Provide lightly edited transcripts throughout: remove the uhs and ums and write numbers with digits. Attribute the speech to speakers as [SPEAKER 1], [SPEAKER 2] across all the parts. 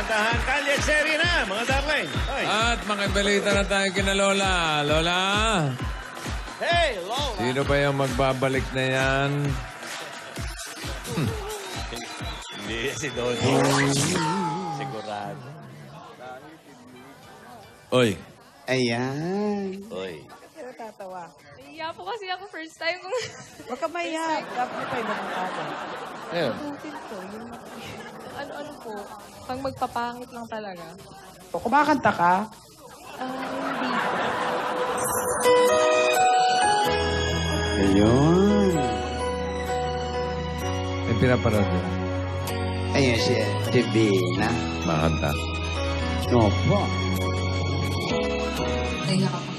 [SPEAKER 1] kantahan. Kalye Seri na, mga darling. Hoy.
[SPEAKER 2] At makipalita na tayo kina Lola. Lola,
[SPEAKER 1] Hey, Lola.
[SPEAKER 2] sino ba yung magbabalik na yan?
[SPEAKER 1] Hindi, si Dodo. Sigurado.
[SPEAKER 2] Oy,
[SPEAKER 3] Ayan.
[SPEAKER 1] Oy.
[SPEAKER 4] Natatawa.
[SPEAKER 5] Iya po kasi ako first time.
[SPEAKER 4] Huwag ka maiyak. Dapat mo tayo magkakawa.
[SPEAKER 2] ayun.
[SPEAKER 5] Butin ko. Yung ano-ano po. Pang magpapangit lang talaga.
[SPEAKER 4] O, kumakanta ka?
[SPEAKER 5] Hindi po.
[SPEAKER 3] Ayun.
[SPEAKER 2] May pinapanood yun.
[SPEAKER 3] Ayun si Divina.
[SPEAKER 2] Makanta.
[SPEAKER 3] Opo.
[SPEAKER 5] Naiyak ako.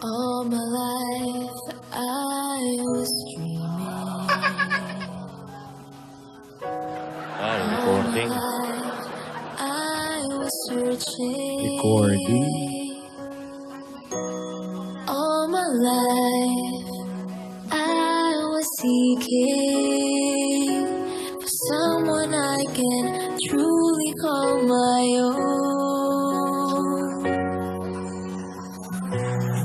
[SPEAKER 5] All my life I was dreaming.
[SPEAKER 1] Ah, recording.
[SPEAKER 5] I was searching.
[SPEAKER 2] Recording.
[SPEAKER 5] All my life I was seeking for someone I can truly call my own.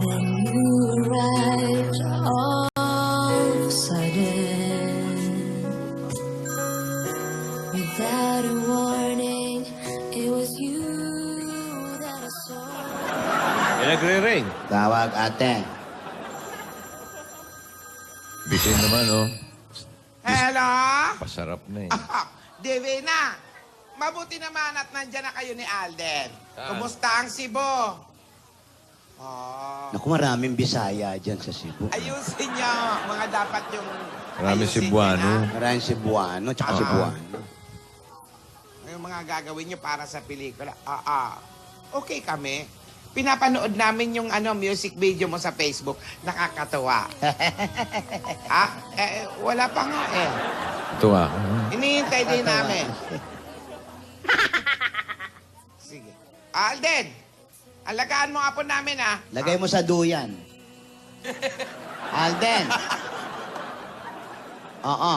[SPEAKER 5] Then you arrived all of a sudden. Without a warning, it was you that I saw.
[SPEAKER 1] May nagre-ring.
[SPEAKER 3] Tawag ate.
[SPEAKER 2] Bitin naman, oh.
[SPEAKER 6] Hello?
[SPEAKER 2] Pasarap na eh.
[SPEAKER 6] Divina, mabuti naman at nandyan na kayo ni Alden. Kumusta ang Cebu? Oh,
[SPEAKER 3] Naku, maraming Bisaya dyan sa Cebu.
[SPEAKER 6] ayusin niyo. Mga dapat yung...
[SPEAKER 2] Maraming
[SPEAKER 6] ayusin
[SPEAKER 2] Cebuano.
[SPEAKER 6] niyo na.
[SPEAKER 3] Maraming Cebuano, tsaka Cebuano.
[SPEAKER 6] Yung mga gagawin niyo para sa pelikula. Okay kami. Pinapanood namin yung music video mo sa Facebook. Nakakatawa. Wala pa nga eh.
[SPEAKER 2] Tuwa.
[SPEAKER 6] Hinihintay din namin. Sige. Alden, alagaan mo nga po namin, ha?
[SPEAKER 3] Lagay mo sa duyan. Alden. Oo.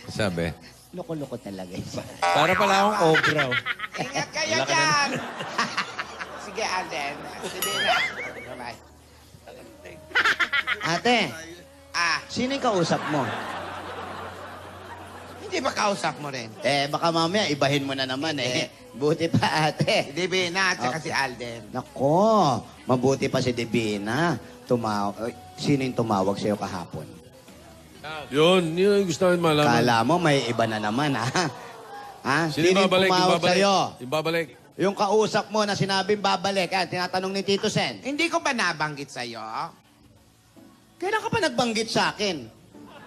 [SPEAKER 2] Sabi.
[SPEAKER 3] Loko-loko talaga isa.
[SPEAKER 2] Para pala akong cobra, oh.
[SPEAKER 6] Ingat kayo dyan. Sige, Alden. Sige na. Bye-bye.
[SPEAKER 3] Ate, sino yung kausap mo?
[SPEAKER 6] Hindi ba kausap mo rin?
[SPEAKER 3] Baka mamaya ibahin mo na naman eh. Buti pa ate.
[SPEAKER 6] Divina at saka si Alden.
[SPEAKER 3] Nako, mabuti pa si Divina. Sino yung tumawag sa'yo kahapon?
[SPEAKER 2] Yun yung gusto namin malaman.
[SPEAKER 3] Kala mo may iba na naman, ha? Ha?
[SPEAKER 2] Sino yung babalik? Yung
[SPEAKER 3] tumawag
[SPEAKER 2] babalik?
[SPEAKER 3] sa'yo?
[SPEAKER 2] Yung babalik.
[SPEAKER 3] Yung kausap mo na sinabing babalik, tinatanong ni Tito Sen.
[SPEAKER 6] Hindi ko ba nabanggit sa'yo?
[SPEAKER 3] Kailan ka pa nagbanggit sa akin?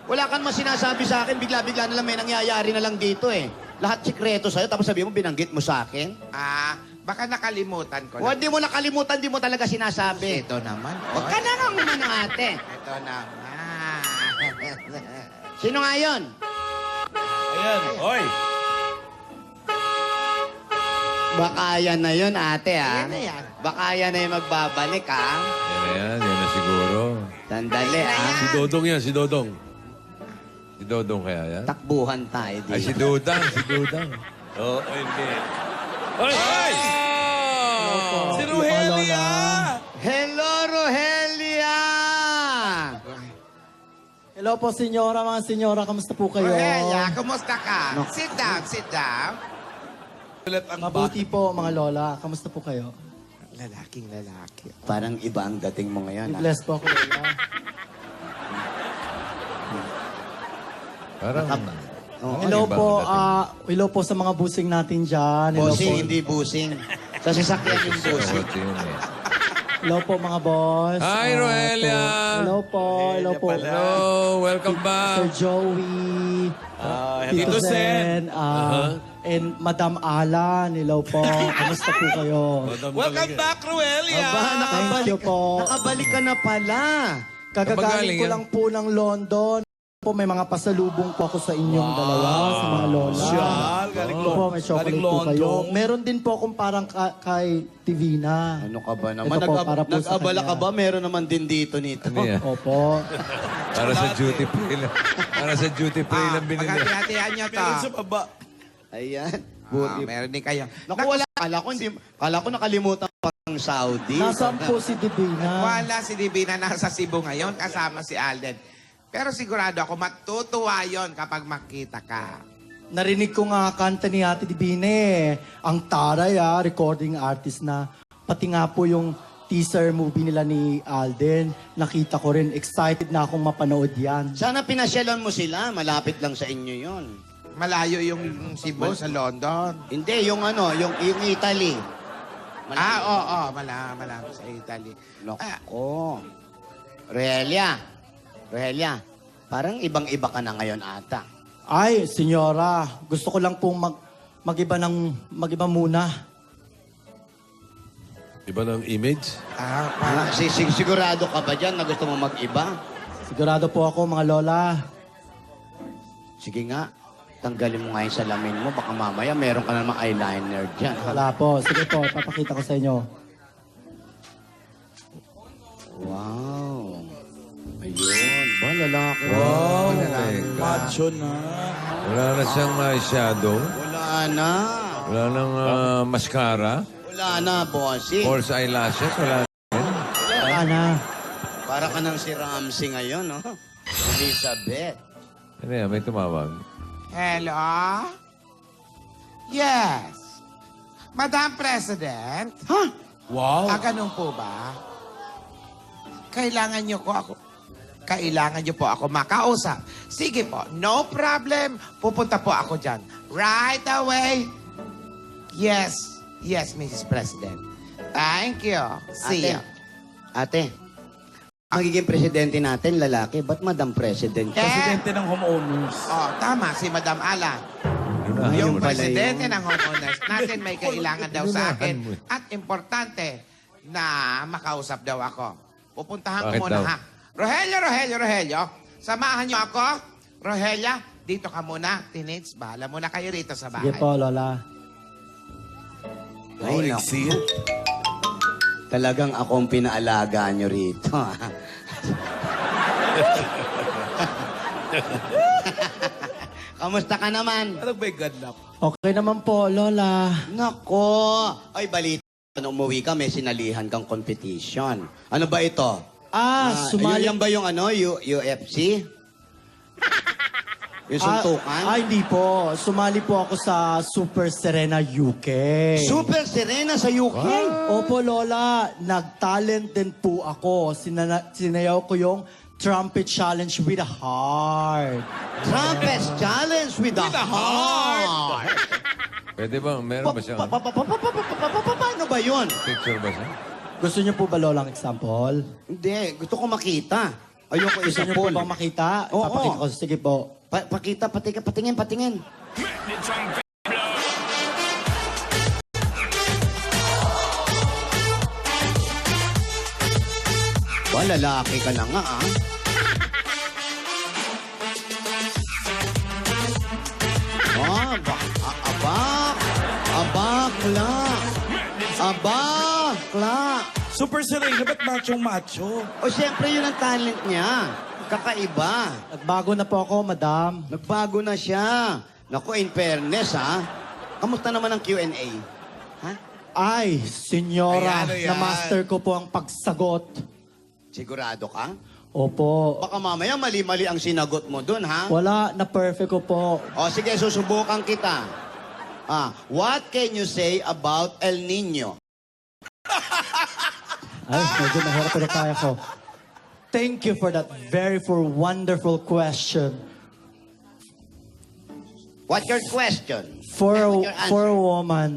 [SPEAKER 3] Wala kang sinasabi sa akin, bigla-bigla na lang may nangyayari na lang dito eh. Lahat sikreto sa'yo, tapos sabi mo binanggit mo sa akin?
[SPEAKER 6] Baka nakalimutan ko
[SPEAKER 3] O, di mo nakalimutan, di mo talaga sinasabi.
[SPEAKER 6] Ito naman.
[SPEAKER 3] Huwag ka na nga muna ng ate.
[SPEAKER 6] Ito naman.
[SPEAKER 3] Sino nga yun?
[SPEAKER 1] Ayan. Oy.
[SPEAKER 3] Baka yan na yun, ate, ha?
[SPEAKER 6] Yan na yan.
[SPEAKER 3] Baka yan na yung magbabalik, ha?
[SPEAKER 2] Yan na siguro.
[SPEAKER 3] Sandali, ha?
[SPEAKER 2] Si Dodong yan, si Dodong. Si Dodong kaya yan?
[SPEAKER 3] Takbuhan tayo dito.
[SPEAKER 2] Ay, si Dudang, si Dudang.
[SPEAKER 1] Oo, hindi. Oy! Oy!
[SPEAKER 2] Si Ruhelia!
[SPEAKER 3] Hello, Rogelia!
[SPEAKER 7] Hello po, senyora, mga senyora. Kamusta po kayo?
[SPEAKER 6] Rogelia, kumusta ka? Sit down, sit down.
[SPEAKER 7] Mabuti po, mga lola. Kamusta po kayo?
[SPEAKER 6] Lalaking lalaki.
[SPEAKER 3] Parang iba ang dating mo ngayon, ha?
[SPEAKER 7] Bless po ako, lola.
[SPEAKER 2] Parang...
[SPEAKER 3] Oo,
[SPEAKER 7] Hello
[SPEAKER 2] iba
[SPEAKER 7] po,
[SPEAKER 2] ang
[SPEAKER 7] hello po sa mga busing natin dyan. Hello
[SPEAKER 3] Busing,
[SPEAKER 7] po.
[SPEAKER 3] hindi busing. Sa sasakyan yung busing.
[SPEAKER 2] Ito yun eh.
[SPEAKER 7] Hello po, mga boss.
[SPEAKER 2] Hi, Roelia!
[SPEAKER 7] Hello po, hello po.
[SPEAKER 2] Hello, welcome back.
[SPEAKER 7] Sir Joey, Tito
[SPEAKER 1] Tito
[SPEAKER 7] Sen, and Madam Alan. Hello po. Kamusta po kayo?
[SPEAKER 1] Welcome back, Ruelia!
[SPEAKER 3] Aba,
[SPEAKER 7] Thank you po.
[SPEAKER 3] nakabalik ka na pala.
[SPEAKER 7] Kagagaling ko
[SPEAKER 2] yan?
[SPEAKER 7] lang po ng London. Po, may mga pasalubong po ako sa inyong dalawa, sa mga lola.
[SPEAKER 1] galing
[SPEAKER 7] Opo, may chocolate
[SPEAKER 1] galing
[SPEAKER 7] po kayo.
[SPEAKER 1] London.
[SPEAKER 7] Meron din po akong parang kay Divina.
[SPEAKER 3] Ano ka ba naman?
[SPEAKER 7] Ito po, para po sa
[SPEAKER 3] Nag-abala ka
[SPEAKER 7] kanya.
[SPEAKER 3] ba? Meron naman din dito nito.
[SPEAKER 2] Ano yan?
[SPEAKER 7] Opo.
[SPEAKER 2] Para sa duty free lang. Para sa duty free lang binili.
[SPEAKER 6] Paghati-hatihan nyo to.
[SPEAKER 1] Meron sa baba.
[SPEAKER 3] Ayan.
[SPEAKER 6] Meron din kayo.
[SPEAKER 3] Naku, wala. Kala ko nakalimutan pang Saudi.
[SPEAKER 7] Nasaan po si Divina?
[SPEAKER 6] Wala si Divina nasa Cebu ngayon kasama si Alden. Pero sigurado ako matutuwa yon kapag makita ka.
[SPEAKER 7] Narinig ko nga kanta ni Ate Divina eh. Ang taray recording artist na. Pati nga po yung teaser movie nila ni Alden. Nakita ko rin. Excited na akong mapanood yan.
[SPEAKER 3] Sana pinasyalan mo sila. Malapit lang sa inyo yon.
[SPEAKER 6] Malayo yung Cebu sa London.
[SPEAKER 3] Hindi, yung yung Italy.
[SPEAKER 6] Oo, malapit sa Italy.
[SPEAKER 3] Nako. Rohelia, parang ibang-iba ka na ngayon ata.
[SPEAKER 7] Ay, senyora, gusto ko lang pong mag-iba muna.
[SPEAKER 2] Iba ng image?
[SPEAKER 3] Sigurado ka ba dyan na gusto mo mag-iba?
[SPEAKER 7] Sigurado po ako, mga lola.
[SPEAKER 3] Sige nga, tanggalin mo nga yung salamin mo. Baka mamaya meron ka na namang eyeliner dyan.
[SPEAKER 7] Wala po. Sige po, papakita ko sa inyo.
[SPEAKER 3] Wow. Ayun. Ba, lalaki.
[SPEAKER 2] Wow, teka.
[SPEAKER 1] Macho na.
[SPEAKER 2] Wala na siyang shadow.
[SPEAKER 3] Wala na.
[SPEAKER 2] Wala nang mascara.
[SPEAKER 3] Wala na, bossy.
[SPEAKER 2] False eyelashes. Wala.
[SPEAKER 7] Wala na.
[SPEAKER 3] Para ka nang si Ramsey ngayon, no? Elizabeth.
[SPEAKER 2] Ano yan? May tumawag.
[SPEAKER 6] Hello? Yes. Madam President?
[SPEAKER 3] Ha?
[SPEAKER 1] Wow.
[SPEAKER 6] Ganun po ba? Kailangan niyo po ako makausap. Sige po, no problem. Pupunta po ako dyan. Right away. Yes, Mrs. President. Thank you. See you.
[SPEAKER 3] Ate, magiging presidente natin, lalaki. Ba't Madam President?
[SPEAKER 1] Presidente ng homeowners.
[SPEAKER 6] Tama, si Madam Alan.
[SPEAKER 3] Ayun
[SPEAKER 6] Yung
[SPEAKER 3] pala
[SPEAKER 6] presidente
[SPEAKER 3] yun.
[SPEAKER 6] ng homeowners natin may kailangan daw sa akin.
[SPEAKER 2] mo.
[SPEAKER 6] At importante na makausap daw ako. Pupuntahan ko
[SPEAKER 2] Bakit
[SPEAKER 6] muna
[SPEAKER 2] daw?
[SPEAKER 6] ha. Rogelio. Samahan niyo ako. Rogelia, dito ka muna. Teenage, bahala muna kayo rito sa
[SPEAKER 7] Sige
[SPEAKER 6] bahay.
[SPEAKER 7] po, lola.
[SPEAKER 3] Ay, naku. Talagang akong pinaalaga nyo rito. Kamusta ka naman?
[SPEAKER 1] Ano ba yung ganap?
[SPEAKER 7] Okay naman po, lola.
[SPEAKER 3] Nako. Ay, balita. Nung umuwi ka, may sinalihan kang competition. Ano ba ito?
[SPEAKER 7] Sumali.
[SPEAKER 3] Yan ba yung UFC? Yung suntukan?
[SPEAKER 7] Hindi po. Sumali po ako sa Super Serena UK.
[SPEAKER 3] Super Serena sa UK?
[SPEAKER 7] Opo, lola. Nag-talent din po ako. Sinayaw ko yung Trumpet Challenge with a Heart.
[SPEAKER 3] Trumpet Challenge with a Heart.
[SPEAKER 2] Pwede ba? Meron ba siyang
[SPEAKER 3] Paano ba yun?
[SPEAKER 2] picture ba siya?
[SPEAKER 7] Gusto niyo po ba, lola, ang example?
[SPEAKER 3] Hindi, gusto ko makita. Ayoko
[SPEAKER 7] Gusto
[SPEAKER 3] isa
[SPEAKER 7] niyo po
[SPEAKER 3] po.
[SPEAKER 7] bang makita?
[SPEAKER 3] Oo.
[SPEAKER 7] Papakita ko. Sige po.
[SPEAKER 3] Pakita, patingin. Ba, lalaki ka na nga, ah. Abakla.
[SPEAKER 1] Super Serena, ba't macho-macho?
[SPEAKER 3] O, siyempre, yun ang talent niya. Kakaiba.
[SPEAKER 7] Nagbago na po ako, madam.
[SPEAKER 3] Nagbago na siya. Naku, in fairness, ha? Kamusta naman ang Q&A? Ha?
[SPEAKER 7] Ay, senyora,
[SPEAKER 1] Ayan, ayan.
[SPEAKER 7] na-master ko po ang pagsagot.
[SPEAKER 3] Sigurado ka?
[SPEAKER 7] Opo.
[SPEAKER 3] Baka mamaya mali-mali ang sinagot mo dun, ha?
[SPEAKER 7] Wala, na-perfect ko po.
[SPEAKER 3] O, sige, susubukan kita. What can you say about El Nino?
[SPEAKER 7] Ay, medyo mahirap pero kaya ko. Thank you for that wonderful question.
[SPEAKER 3] What's your question?
[SPEAKER 7] For
[SPEAKER 3] What's your answer?
[SPEAKER 7] a woman,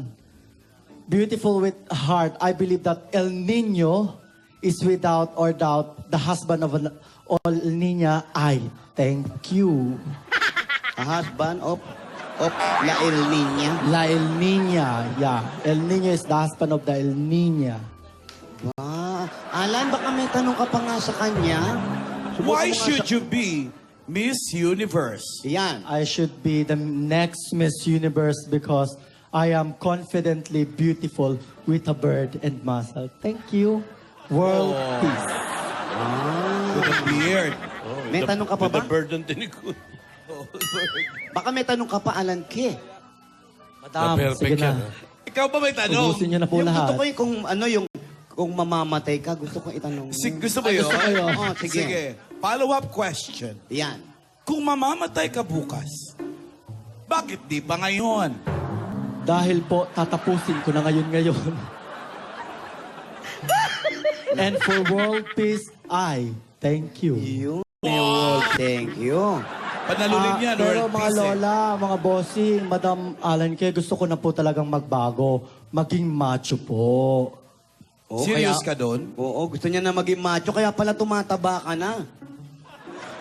[SPEAKER 7] beautiful with heart, I believe that El Nino is without or doubt the husband of El Nina. Thank you.
[SPEAKER 3] A husband of La El Nina.
[SPEAKER 7] La El Nina, yeah. El Nino is the husband of the El Nina.
[SPEAKER 3] Alan, baka may tanong ka pa nga sa kanya. Subukan
[SPEAKER 1] Why
[SPEAKER 3] mo nga
[SPEAKER 1] should
[SPEAKER 3] sa-
[SPEAKER 1] you be Miss Universe.
[SPEAKER 3] Yan.
[SPEAKER 7] I should be the next Miss Universe because I am confidently beautiful with a bird and muscle. Thank you. World peace.
[SPEAKER 1] With a beard.
[SPEAKER 3] May tanong ka pa ba?
[SPEAKER 2] bird ng tinikon.
[SPEAKER 3] Baka may tanong ka pa, Alan K.
[SPEAKER 7] Madam,
[SPEAKER 2] perfect
[SPEAKER 7] sige
[SPEAKER 2] yan,
[SPEAKER 7] na.
[SPEAKER 1] Ikaw ba may tanong?
[SPEAKER 7] Ubusin niyo na po
[SPEAKER 3] Yung gusto
[SPEAKER 7] lahat.
[SPEAKER 3] ko yung kung mamamatay ka, gusto ko itanong.
[SPEAKER 1] Gusto mo yun?
[SPEAKER 7] Gusto ko yun.
[SPEAKER 3] Oo, sige.
[SPEAKER 1] Follow-up question.
[SPEAKER 3] Yan.
[SPEAKER 1] Kung mamamatay ka bukas, bakit di pa ngayon?
[SPEAKER 7] Dahil po, tatapusin ko na ngayon. And for world peace, I thank you.
[SPEAKER 3] Yun. Thank you.
[SPEAKER 1] Panalulin yan,
[SPEAKER 7] Pero
[SPEAKER 1] Lord.
[SPEAKER 7] mga lola, mga bossing, Madam Alan Kay, gusto ko na po talagang magbago. Maging macho po.
[SPEAKER 3] Oo,
[SPEAKER 1] Serious
[SPEAKER 3] kaya-
[SPEAKER 1] ka doon?
[SPEAKER 3] Oo, gusto niya na maging macho, kaya pala tumataba ka na.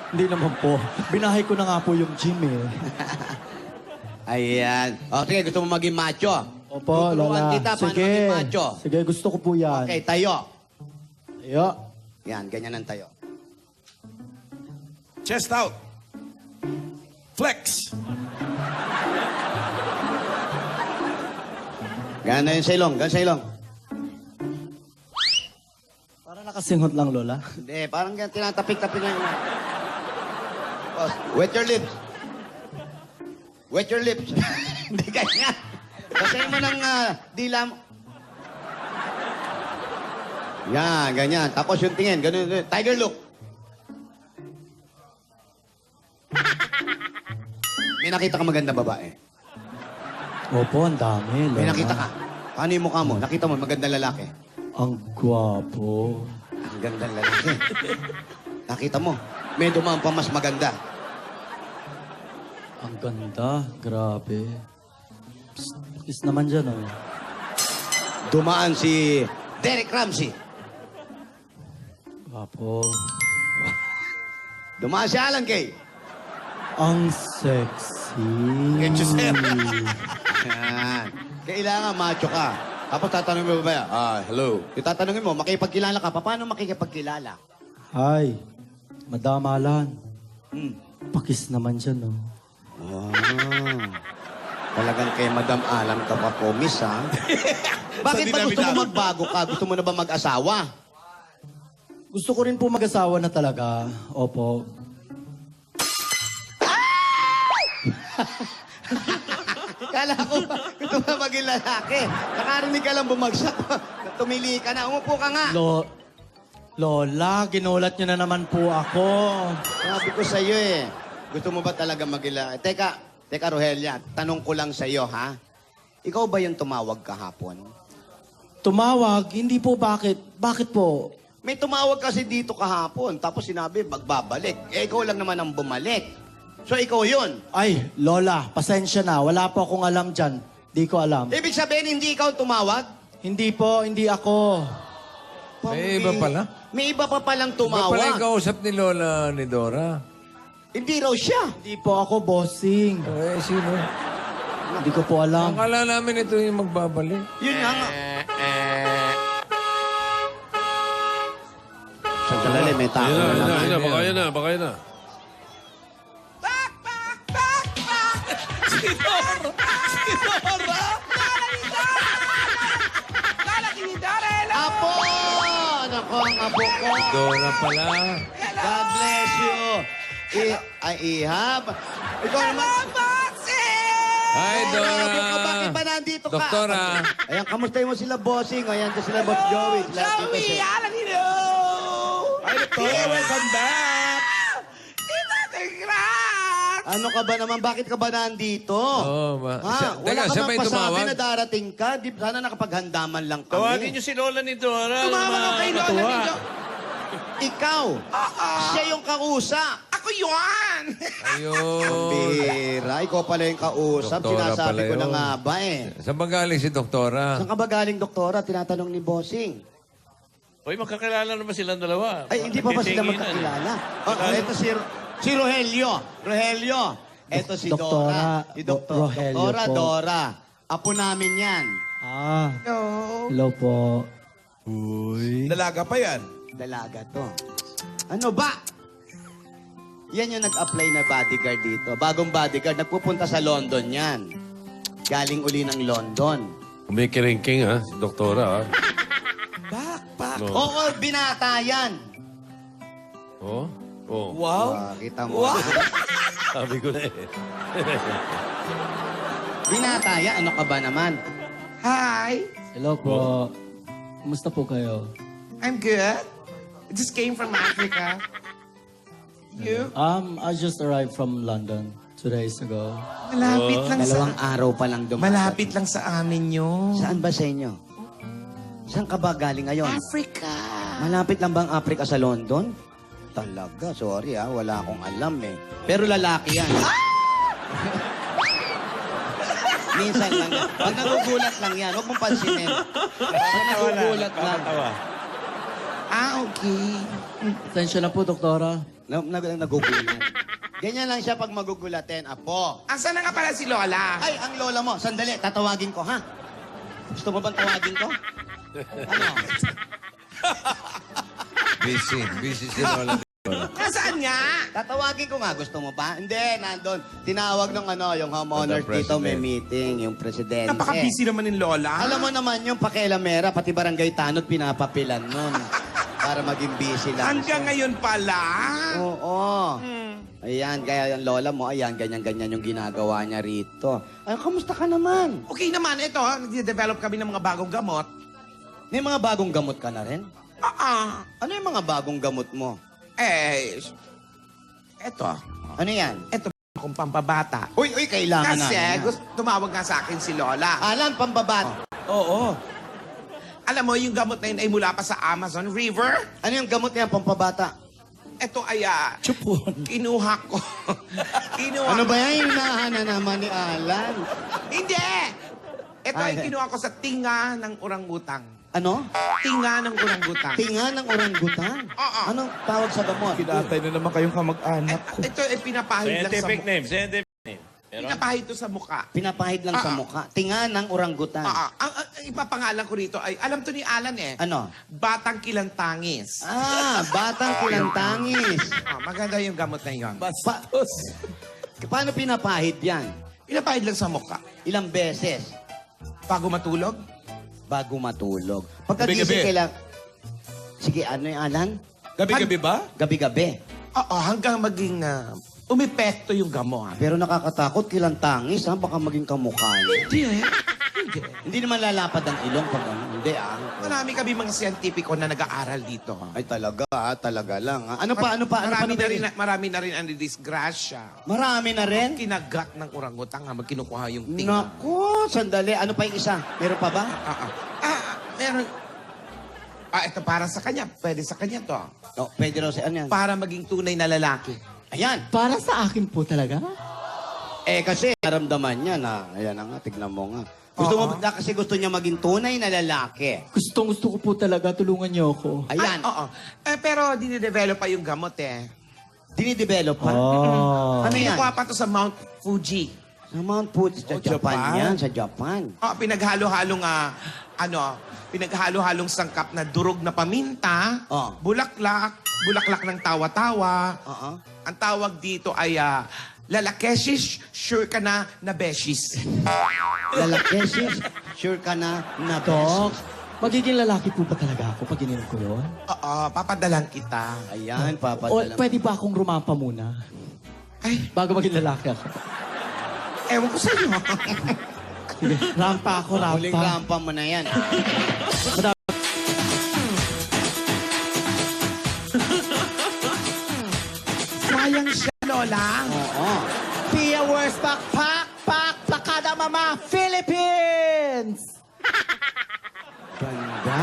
[SPEAKER 7] Hindi naman po. Binahay ko na nga po yung gym eh.
[SPEAKER 3] Ayan. O, sige, gusto mo maging macho?
[SPEAKER 7] Opo,
[SPEAKER 3] Tutulungan
[SPEAKER 7] lola.
[SPEAKER 3] kita, paano
[SPEAKER 7] Sige.
[SPEAKER 3] maging macho?
[SPEAKER 7] Sige, gusto ko po yan.
[SPEAKER 3] Okay, tayo.
[SPEAKER 7] Ayo.
[SPEAKER 3] Yan, ganyan ang tayo.
[SPEAKER 1] Chest out. Flex.
[SPEAKER 3] Ganyan na yung sailong, ganyan sailong.
[SPEAKER 7] Para nakasinghot lang, lola.
[SPEAKER 3] Hindi, parang ganyan, tinatapik-tapik lang yun. Oh, wet your lips. Wet your lips. Hindi ganyan. Basahin mo ng dila mo. Yan, ganyan. Tapos yung tingin, ganun, ganun. Tiger look. May nakita ka maganda babae.
[SPEAKER 7] Opo, ang dami, lola.
[SPEAKER 3] May nakita ka. Paano yung mukha mo? Nakita mo, maganda lalaki.
[SPEAKER 7] Ang gwapo.
[SPEAKER 3] Ang ganda lalaki. Nakita mo, may dumaan pa mas maganda.
[SPEAKER 7] Ang ganda. Grabe. Psst, kiss naman dyan, oh.
[SPEAKER 3] Dumaan si Derek Ramsey.
[SPEAKER 7] Gwapo.
[SPEAKER 3] Dumaan si Alan Kay.
[SPEAKER 7] Ang sexy.
[SPEAKER 1] Get yourself.
[SPEAKER 3] Yan. Kailangan macho ka. Tapos tatanungin mo ba? Hello. Yung tatanungin mo, makipagkilala ka. Paano makikipagkilala?
[SPEAKER 7] Hi, Madam Alan.
[SPEAKER 3] Hmm.
[SPEAKER 7] Pakis naman dyan, oh.
[SPEAKER 3] Talagang kay Madam Alan ka pa po, miss, ha? Bakit ba gusto mo magbago ka? Gusto mo na ba mag-asawa?
[SPEAKER 7] Gusto ko rin po mag-asawa na talaga. Opo.
[SPEAKER 3] Kala ko, gusto mo na maging lalaki. Nakarinig ka lang bumagsak. Tumili ka na. Umupo ka nga.
[SPEAKER 7] Lola, ginulat niyo na naman po ako.
[SPEAKER 3] Sabi ko sa'yo eh. Gusto mo ba talaga maging lalaki? Teka, Rogelia. Tanong ko lang sa'yo, ha? Ikaw ba yung tumawag kahapon?
[SPEAKER 7] Tumawag? Hindi po bakit. Bakit po?
[SPEAKER 3] May tumawag kasi dito kahapon. Tapos sinabi, magbabalik. Eh, ikaw lang naman ang bumalik. So, ikaw yun.
[SPEAKER 7] Ay, Lola, pasensya na. Wala po akong alam dyan. Di ko alam.
[SPEAKER 3] Ibig sabihin, hindi ikaw tumawag?
[SPEAKER 7] Hindi po, hindi ako.
[SPEAKER 2] May iba pala?
[SPEAKER 3] May iba pa palang
[SPEAKER 2] Iba pala
[SPEAKER 3] tumawag.
[SPEAKER 2] yung kausap ni Lola ni Dora.
[SPEAKER 3] Hindi raw siya.
[SPEAKER 7] Hindi po ako bossing.
[SPEAKER 2] Eh, sino?
[SPEAKER 7] Hindi ko po alam.
[SPEAKER 2] Akala namin ito yung magbabalik.
[SPEAKER 3] Yun nga nga. Sandali, may tao na.
[SPEAKER 2] baka yun na.
[SPEAKER 3] Apo! Nako, ang apo ko.
[SPEAKER 2] Dora pala.
[SPEAKER 3] God bless you. Ihab. Ikaw naman.
[SPEAKER 2] Hi, Dora.
[SPEAKER 3] Apo ka, bakit ba nandito ka?
[SPEAKER 2] Doktora.
[SPEAKER 3] Ayan, kamustahin mo sila, bossing. Ayan, sila, boss Joey. Sila, Tito Sel.
[SPEAKER 1] Ay, Doctor, welcome back.
[SPEAKER 3] Ano ka ba naman? Bakit ka ba nandito?
[SPEAKER 2] Oo,
[SPEAKER 3] Ha? Wala
[SPEAKER 2] Teka,
[SPEAKER 3] ka
[SPEAKER 2] siya
[SPEAKER 3] bang
[SPEAKER 2] may
[SPEAKER 3] pasabi
[SPEAKER 2] tumawag?
[SPEAKER 3] na darating ka? Di, sana nakapaghandaman lang kami.
[SPEAKER 2] Tawagin niyo si Lola ni Dora.
[SPEAKER 3] Tumawag ka kay Lola
[SPEAKER 2] Natuwa.
[SPEAKER 3] ninyo. Ikaw. Siya yung kausap. Ako yun.
[SPEAKER 2] Ayun.
[SPEAKER 3] Bira, ikaw pala yung kausap.
[SPEAKER 2] Doktora
[SPEAKER 3] Sinasabi
[SPEAKER 2] pala
[SPEAKER 3] ko na
[SPEAKER 2] yun.
[SPEAKER 3] nga ba eh.
[SPEAKER 2] Saan ba galing si Doktora?
[SPEAKER 3] Saan ka ba galing, doktora? Tinatanong ni Bossing.
[SPEAKER 8] Hoy, magkakilala naman silang dalawa.
[SPEAKER 3] Ay, hindi pa ba sila
[SPEAKER 8] Titinginan.
[SPEAKER 3] magkakilala? Oh, ito si Rogelio. Rogelio. Ito si
[SPEAKER 7] Doktora.
[SPEAKER 3] Dora. Si Doktor.
[SPEAKER 7] Rogelio
[SPEAKER 3] Doktora,
[SPEAKER 7] po.
[SPEAKER 3] Dora. Apo namin yan.
[SPEAKER 7] Ah. Hello po.
[SPEAKER 1] Dalaga pa yan.
[SPEAKER 3] Dalaga to. Ano ba? Yan yung nag-apply na bodyguard dito. Bagong bodyguard, nagpupunta sa London yan. Galing uli ng London.
[SPEAKER 2] Kumikiringking, ha? Si doktora, ha?
[SPEAKER 1] Backpack.
[SPEAKER 2] No.
[SPEAKER 3] Oo, binata yan.
[SPEAKER 2] Oh? Oh.
[SPEAKER 1] Wow.
[SPEAKER 3] Kita mo.
[SPEAKER 1] Wow.
[SPEAKER 2] Sabi ko na eh.
[SPEAKER 3] Binata yan. Ano ka ba naman?
[SPEAKER 6] Hi,
[SPEAKER 7] Hello po. Kumusta po kayo?
[SPEAKER 6] I'm good. I just came from Africa. You?
[SPEAKER 7] I just arrived from London 2 days ago.
[SPEAKER 6] Malapit lang sa...
[SPEAKER 3] Dalawang araw pa lang dumating.
[SPEAKER 6] Malapit lang sa amin yun.
[SPEAKER 3] Saan ba sa inyo? Saan ka ba galing ngayon?
[SPEAKER 6] Africa.
[SPEAKER 3] Malapit lang ba ang Africa sa London? Talaga, sorry wala akong alam eh. Pero lalaki yan. Minsan lang yan. Pag nagugulat lang yan, huwag mong pansinin. Pag nagugulat lang.
[SPEAKER 6] Okay.
[SPEAKER 7] Atensya na po, doktora.
[SPEAKER 3] Nagugulat. Ganyan lang siya pag magugulatin. Apo.
[SPEAKER 6] Asan na nga pala si Lola?
[SPEAKER 3] Ay, ang lola mo. Sandali, tatawagin ko, ha? Gusto mo bang tawagin ko? Ano?
[SPEAKER 2] Busy si Lola.
[SPEAKER 6] Nasaan nga?
[SPEAKER 3] Tatawagin ko nga. Gusto mo ba? Hindi, nandun. Tinawag ng yung home owner
[SPEAKER 2] The
[SPEAKER 3] dito. May
[SPEAKER 2] president.
[SPEAKER 3] meeting, yung presidente.
[SPEAKER 6] Napaka-busy naman ni Lola.
[SPEAKER 3] Alam mo naman yung pakialamera, pati barangay tanod, pinapapilan nun. Para maging busy lang.
[SPEAKER 6] Hanggang ngayon pala.
[SPEAKER 3] Oo. Ayan, kaya yung lola mo, ayan, ganyan-ganyan yung ginagawa niya rito. Ay, kamusta ka naman?
[SPEAKER 6] Okay naman, ito, nagde-develop kami ng mga bagong gamot.
[SPEAKER 3] May mga bagong gamot ka na rin? Ano yung mga bagong gamot mo?
[SPEAKER 6] Eto.
[SPEAKER 3] Ano yan?
[SPEAKER 6] Eto kung pampabata.
[SPEAKER 3] Uy, kailangan
[SPEAKER 6] Kasi
[SPEAKER 3] na.
[SPEAKER 6] tumawag nga sa akin si Lola.
[SPEAKER 3] Alan, pambabat.
[SPEAKER 6] Oo. Alam mo, yung gamot na yun ay mula pa sa Amazon River.
[SPEAKER 3] Ano yung gamot niya, pampabata?
[SPEAKER 6] Ito ay kinuha ko.
[SPEAKER 3] Ano ba yan yung hinahanap naman ni Alan?
[SPEAKER 6] Hindi! Ito ay
[SPEAKER 3] Ay.
[SPEAKER 6] kinuha ko sa tinga ng orangutang.
[SPEAKER 3] Ano?
[SPEAKER 6] Tinga ng orangutang.
[SPEAKER 3] Tinga ng orangutan?
[SPEAKER 6] Oo.
[SPEAKER 3] Anong tawag sa gamot?
[SPEAKER 1] Kinatay na naman kayong kamag-anak ko.
[SPEAKER 6] Ito ay pinapahid lang sa
[SPEAKER 8] Scientific
[SPEAKER 6] mukha.
[SPEAKER 8] name, scientific name. Pero,
[SPEAKER 6] Pinapahid to sa mukha.
[SPEAKER 3] Pinapahid lang sa mukha. Tinga ng orangutan.
[SPEAKER 6] Ang ipapangalan ko rito ay, alam to ni Alan eh.
[SPEAKER 3] Ano?
[SPEAKER 6] Batang Kilantangis.
[SPEAKER 3] Batang kilantangis.
[SPEAKER 6] Maganda yung gamot na yun.
[SPEAKER 3] Paano pinapahid yan?
[SPEAKER 6] Pinapahid lang sa mukha.
[SPEAKER 3] Ilang beses
[SPEAKER 6] Bago matulog,
[SPEAKER 3] bago matulog?
[SPEAKER 1] Gabi-gabi.
[SPEAKER 3] Pagkagising kailang... Sige, ano yung Alan?
[SPEAKER 1] Gabi-gabi ba?
[SPEAKER 3] Gabi-gabi.
[SPEAKER 6] oo, hanggang maging umepekto yung gamot.
[SPEAKER 3] Pero nakakatakot, kilantangis, ha? Baka maging kamukha niya.
[SPEAKER 6] Hindi eh.
[SPEAKER 3] Hindi naman lalapad ang ilong pag ano. Hindi,
[SPEAKER 6] Marami kami mga siyentipiko na nag-aaral dito.
[SPEAKER 3] Ay, talaga, talaga lang, ha? Ano pa?
[SPEAKER 6] Marami na rin ang disgrasya.
[SPEAKER 3] Marami na rin?
[SPEAKER 6] Kinagat ng orangutang habang kinukuha yung tinga.
[SPEAKER 3] Naku, sandali. Ano pa yung isa? Meron pa ba?
[SPEAKER 6] Meron. Ito para sa kanya. Pwede sa kanya to.
[SPEAKER 3] No, pwede raw ano yan?
[SPEAKER 6] Para maging tunay na lalaki.
[SPEAKER 3] Ayan.
[SPEAKER 7] Para sa akin po talaga?
[SPEAKER 3] Kasi naramdaman niya na, ayan na nga, tignan mo nga. Gusto mo, kasi gusto niya maging tunay na lalaki.
[SPEAKER 7] Gusto ko po talaga. Tulungan niyo ako.
[SPEAKER 3] Ayan.
[SPEAKER 6] Oo. Pero dinidevelop pa yung gamot eh.
[SPEAKER 3] Dinidevelop pa?
[SPEAKER 7] Oh.
[SPEAKER 3] Ano yan?
[SPEAKER 6] Kinukuha pa to sa Mount Fuji.
[SPEAKER 3] Sa Mount Fuji, sa Japan yan, sa Japan.
[SPEAKER 6] Pinaghalo-halong pinaghalo-halong sangkap na durog na paminta, bulaklak ng tawa-tawa. Ang tawag dito ay lalakesis, sure ka na besis.
[SPEAKER 3] Lalakesis, sure ka na
[SPEAKER 7] Dok, magiging lalaki po ba talaga ako pag ininom ko yun?
[SPEAKER 6] Oo, papadalan kita.
[SPEAKER 3] Ayan,
[SPEAKER 7] O
[SPEAKER 3] papadala.
[SPEAKER 7] pwede ba akong rumampa muna?
[SPEAKER 6] Ay,
[SPEAKER 7] Bago maging lalaki ako.
[SPEAKER 6] ewan ko sa'yo.
[SPEAKER 7] Sige, rampa ako,
[SPEAKER 3] Huling
[SPEAKER 7] rampa.
[SPEAKER 3] rampa mo na yan.
[SPEAKER 6] Sayang siya, Lola.
[SPEAKER 3] Oo.
[SPEAKER 7] Pia Worst Backpack, Plakada Mama, Philippines!
[SPEAKER 3] Ganda.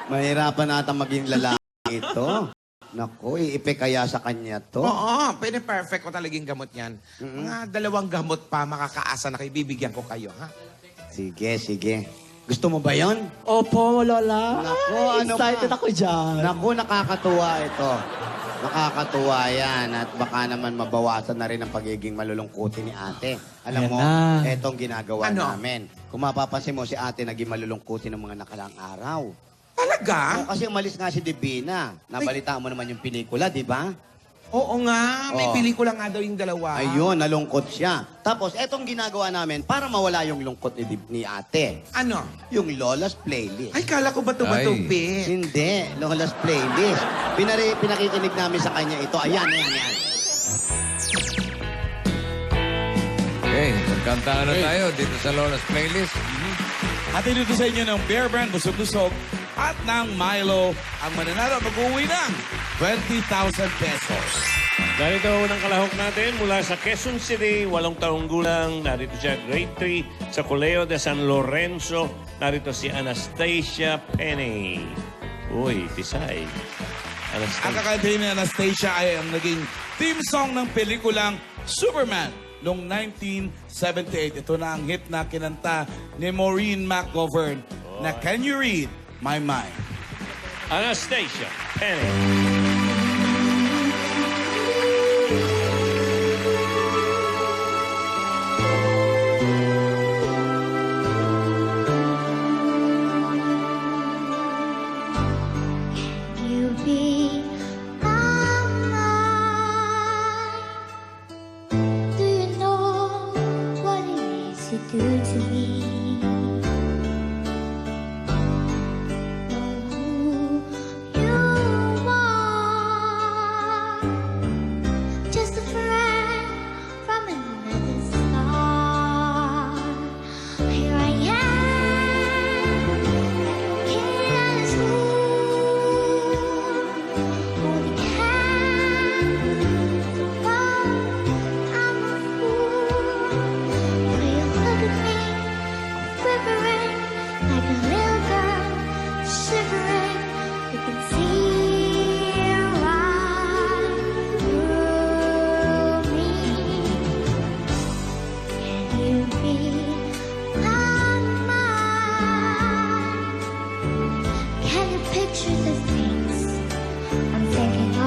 [SPEAKER 3] Mahirapan nata maging lalaki ito. Naku, iipi kaya sa kanya to.
[SPEAKER 6] Oo, pwede perfect ko talagang gamot yan. Mga 2 gamot pa, makakaasa na kayo. Bibigyan ko kayo, ha?
[SPEAKER 3] Sige, sige. Gusto mo ba yon?
[SPEAKER 7] Opo, Lola.
[SPEAKER 3] Naku, ano
[SPEAKER 7] Excited
[SPEAKER 3] ka?
[SPEAKER 7] ako dyan.
[SPEAKER 3] Naku, nakakatuwa ito. Nakakatuwa yan at baka naman mabawasan na rin ang pagiging malulungkutin ni ate. Alam
[SPEAKER 7] Ayan
[SPEAKER 3] mo,
[SPEAKER 7] na.
[SPEAKER 3] etong ginagawa
[SPEAKER 6] Ano?
[SPEAKER 3] namin. Kung mapapansin mo, si ate naging malulungkutin ng mga nakalang araw.
[SPEAKER 6] Talaga?
[SPEAKER 3] Kasi umalis nga si Divina. Nabalita mo naman yung pelikula, di ba?
[SPEAKER 6] Oo nga, may
[SPEAKER 3] Oh.
[SPEAKER 6] pelikula nga daw yung dalawa.
[SPEAKER 3] Ayun, nalungkot siya. Tapos, etong ginagawa namin para mawala yung lungkot ni ate.
[SPEAKER 6] Ano?
[SPEAKER 3] Yung Lola's Playlist.
[SPEAKER 6] Ay, kala ko ba ito
[SPEAKER 2] Ay.
[SPEAKER 6] matupit?
[SPEAKER 3] Hindi, Lola's Playlist. Pinakikinig namin sa kanya ito. Ayan.
[SPEAKER 2] Okay, magkantaan na tayo dito sa Lola's Playlist.
[SPEAKER 1] At dito sa inyo ng Bear Brand, busog-busog, at ng Milo, ang mananalo mag-uwi ng 20,000 pesos.
[SPEAKER 8] Narito ang unang kalahok natin mula sa Quezon City, 8 taong gulang. Narito siya, grade 3 sa Colegio de San Lorenzo. Narito si Anastasia Penny. Uy, Tisay.
[SPEAKER 1] Ang
[SPEAKER 8] Anastasia.
[SPEAKER 1] kakantahin ni Anastasia ay ang naging theme song ng pelikulang Superman noong 1978. Ito na ang hit na kinanta ni Maureen McGovern na Can You Read My Mind?
[SPEAKER 8] Anastasia Penny.
[SPEAKER 5] You be my mind. Do you know what it is you do to me? Know who you are. Just a friend from another star. Here I am, careless holding hands, but I'm a fool. Will you look at me, quivering like a little girl, shivering? You can see right through me. Can you be my mind? Can you picture the things I'm thinking of?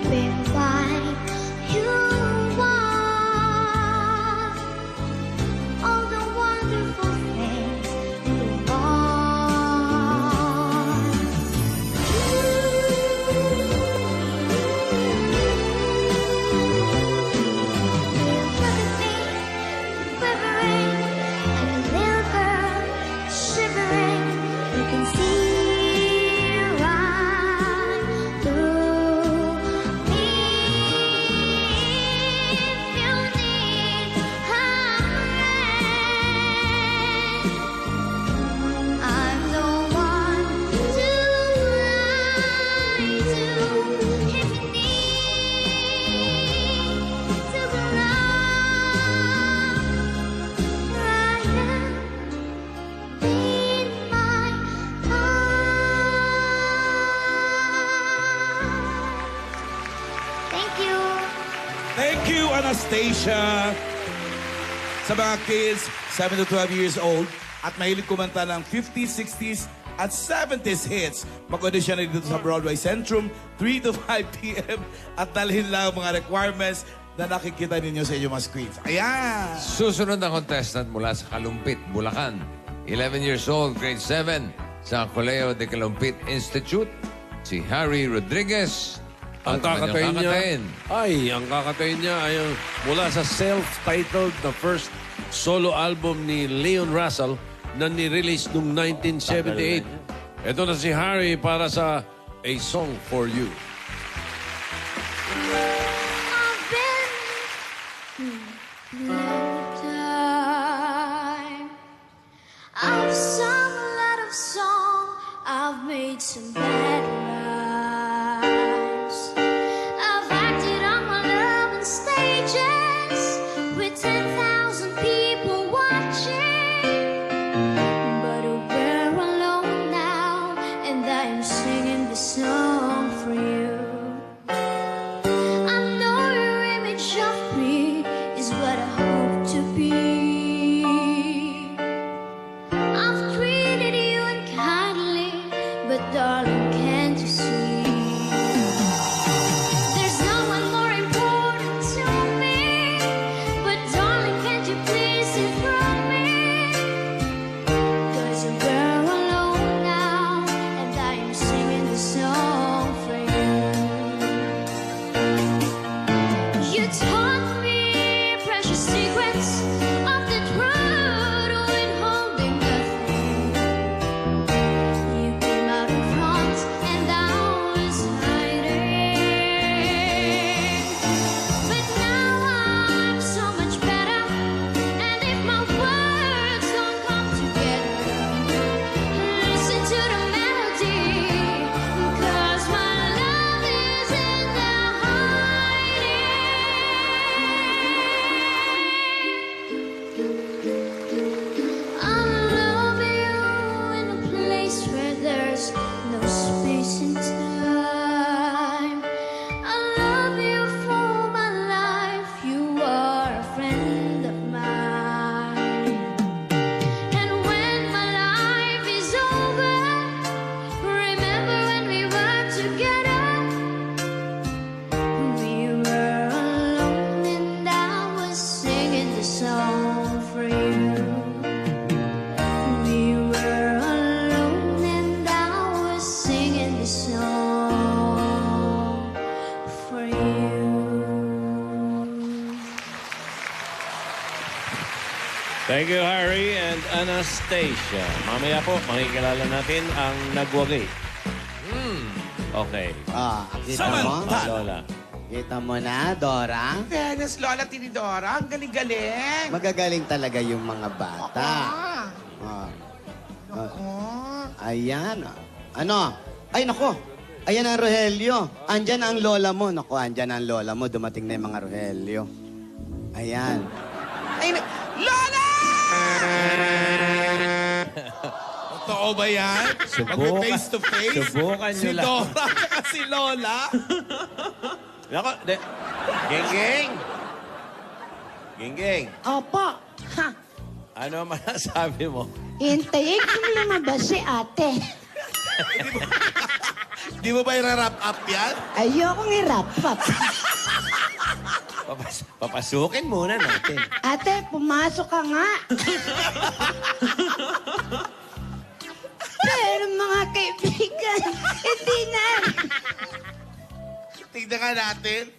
[SPEAKER 5] Wondering why you want all the wonderful things you want. Look at me, quivering like a little girl, shivering. You can see right through me. If you need a friend, I'm the one to lie to. If you need to belong, I am in my mind. Thank you.
[SPEAKER 1] Thank you, Anastasia! Sa mga kids, 7 to 12 years old, at mahilig kumanta ng 50s, 60s, at 70s hits, mag-audition na dito sa Broadway Centrum, 3 to 5 p.m. At dalhin lang ang mga requirements na nakikita ninyo sa inyong mga screens. Ayan!
[SPEAKER 2] Susunod na contestant mula sa Kalumpit, Bulacan. 11 years old, grade 7, sa Colegio de Kalumpit Institute. Si Harry Rodriguez.
[SPEAKER 8] Ang
[SPEAKER 2] At kanyang
[SPEAKER 8] kakatayin niya, ang kakatayin niya ay ang mula sa self-titled na first solo album ni Leon Russell na ni-release noong 1978. Ito na si Harry para sa A Song for You.
[SPEAKER 5] I've been time. I've sung a lot of songs. I've made some bad rhymes. I've acted on my love on stages with 10,000 people watching. But we're alone now, and I'm singing this song for you.
[SPEAKER 9] Thank you, Harry and Anastasia. Mamaya po, makikilala natin ang nagwagi. Okay.
[SPEAKER 3] Kita mo?
[SPEAKER 9] Lola.
[SPEAKER 3] Kita mo na, Dora?
[SPEAKER 6] Fairness, Lola Tinidora. Ang galing-galing.
[SPEAKER 3] Magagaling talaga yung mga bata. Ayan. Ano? Ay, nako. Ayan ang Rogelio. Andyan ang lola mo. Nako, andyan ang lola mo. Dumating na yung mga Rogelio. Ayan.
[SPEAKER 6] Ay, Lola!
[SPEAKER 1] Totoo ba yan? Mag-face to face?
[SPEAKER 9] Subukan
[SPEAKER 1] Si
[SPEAKER 9] nyo lang.
[SPEAKER 1] Dora at si Lola?
[SPEAKER 9] Nako, Gingging! Gingging,
[SPEAKER 5] Opo. Ha,
[SPEAKER 9] ano masasabi mo?
[SPEAKER 5] hintayin kong lumabas si ate.
[SPEAKER 1] Di mo ba i-wrap up yan?
[SPEAKER 5] Ayokong i-wrap up.
[SPEAKER 9] Papasukin muna natin.
[SPEAKER 5] Ate, pumasok ka nga. Pero mga kaibigan, hindi na.
[SPEAKER 1] Tignan nga natin.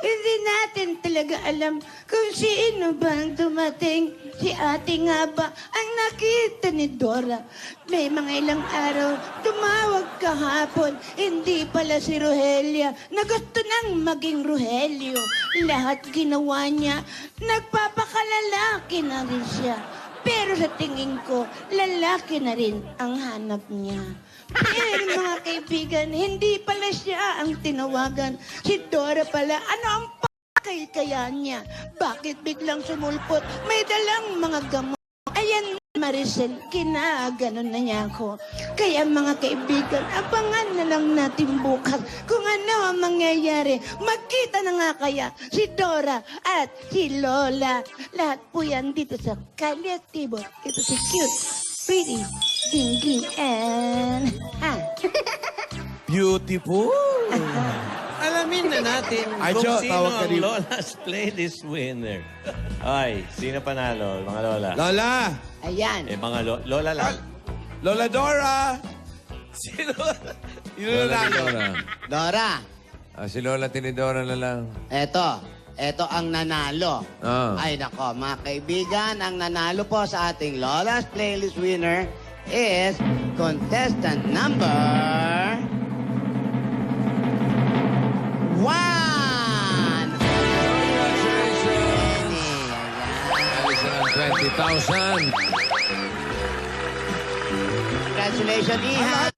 [SPEAKER 5] Hindi natin talaga alam kung sino bang dumating. Si ate nga ba ang nakita ni Dora? May mga ilang araw, tumawag kahapon. Hindi pala si Rogelia na gusto nang maging Rogelio. Lahat ginawa niya, nagpapakalalaki na rin siya. Pero sa tingin ko, lalaki na rin ang hanap niya. Pero mga kaibigan, hindi pala siya ang tinawagan. Si Dora pala, ano ang kaya niya? Bakit biglang sumulpot? May dalang mga gamot. Ayan, Maricel, kinaganon na niya ako. Kaya mga kaibigan, abangan na lang natin bukas kung ano ang mangyayari. Magkita na nga kaya si Dora at si Lola. Lahat po yan dito sa Kalyatibo. Ito si cute, pretty, Gingging, and...
[SPEAKER 1] Beautiful.
[SPEAKER 9] Alamin na natin
[SPEAKER 1] Ay,
[SPEAKER 9] kung
[SPEAKER 1] Jo,
[SPEAKER 9] sino
[SPEAKER 1] tawag ka
[SPEAKER 9] ang
[SPEAKER 1] rin.
[SPEAKER 9] Lola's Playlist winner. Ay, sino panalo? Mga Lola.
[SPEAKER 1] Lola.
[SPEAKER 5] Ayan.
[SPEAKER 9] Mga Lola lang.
[SPEAKER 1] Lola Dora. Sino? Sino
[SPEAKER 2] Lola
[SPEAKER 1] nanalo?
[SPEAKER 2] Tinidora.
[SPEAKER 3] Dora,
[SPEAKER 2] Si Lola Tinidora na lang.
[SPEAKER 3] eto ang nanalo. Ay, nako, mga kaibigan, ang nanalo po sa ating Lola's Playlist winner is contestant number 1.
[SPEAKER 2] Alis na ng 20,000.
[SPEAKER 3] Congratulations, Iha.